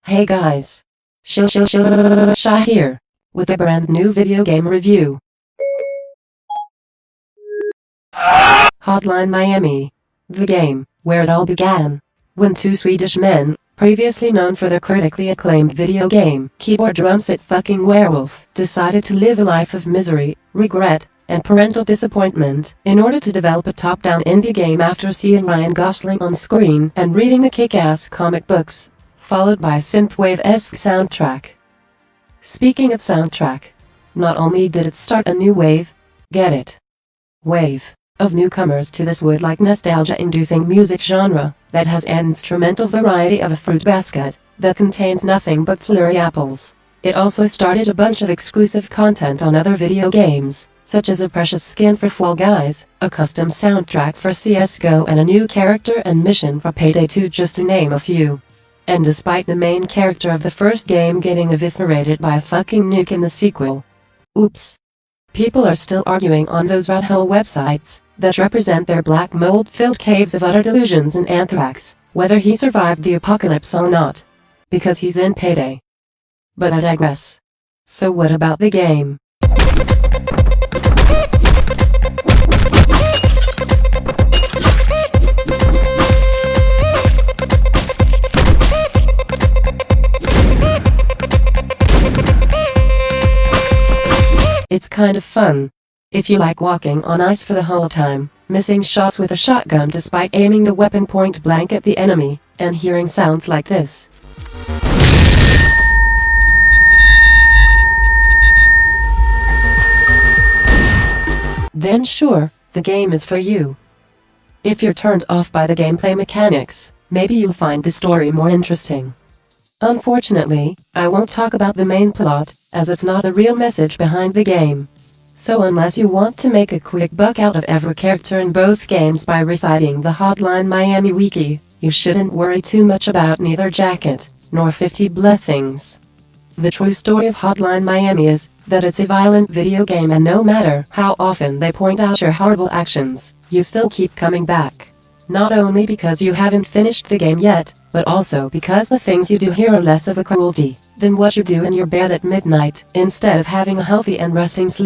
Hey guys, Shy here, with a brand new video game review. Hotline Miami. The game, where it all began. When two Swedish men, previously known for their critically acclaimed video game, Keyboard Drumset Fucking Werewolf, decided to live a life of misery, regret, and parental disappointment, in order to develop a top-down indie game after seeing Ryan Gosling on screen and reading the kick-ass comic books, followed by a synthwave-esque soundtrack. Speaking of soundtrack, not only did it start a new wave, get it, wave, of newcomers to this wood-like nostalgia-inducing music genre, that has an instrumental variety of a fruit basket, that contains nothing but flurry apples. It also started a bunch of exclusive content on other video games, such as a precious skin for Fall Guys, a custom soundtrack for CSGO and a new character and mission for Payday 2, just to name a few. And despite the main character of the first game getting eviscerated by a fucking nuke in the sequel, oops, people are still arguing on those rat hole websites that represent their black mold-filled caves of utter delusions and anthrax, whether he survived the apocalypse or not, because he's in Payday. But I digress. So what about the game? It's kind of fun. If you like walking on ice for the whole time, missing shots with a shotgun despite aiming the weapon point blank at the enemy, and hearing sounds like this. Then sure, the game is for you. If you're turned off by the gameplay mechanics, maybe you'll find the story more interesting. Unfortunately, I won't talk about the main plot, as it's not the real message behind the game. So unless you want to make a quick buck out of every character in both games by reciting the Hotline Miami wiki, you shouldn't worry too much about neither jacket, nor 50 blessings. The true story of Hotline Miami is that it's a violent video game, and no matter how often they point out your horrible actions, you still keep coming back. Not only because you haven't finished the game yet, but also because the things you do here are less of a cruelty than what you do in your bed at midnight, instead of having a healthy and resting sleep.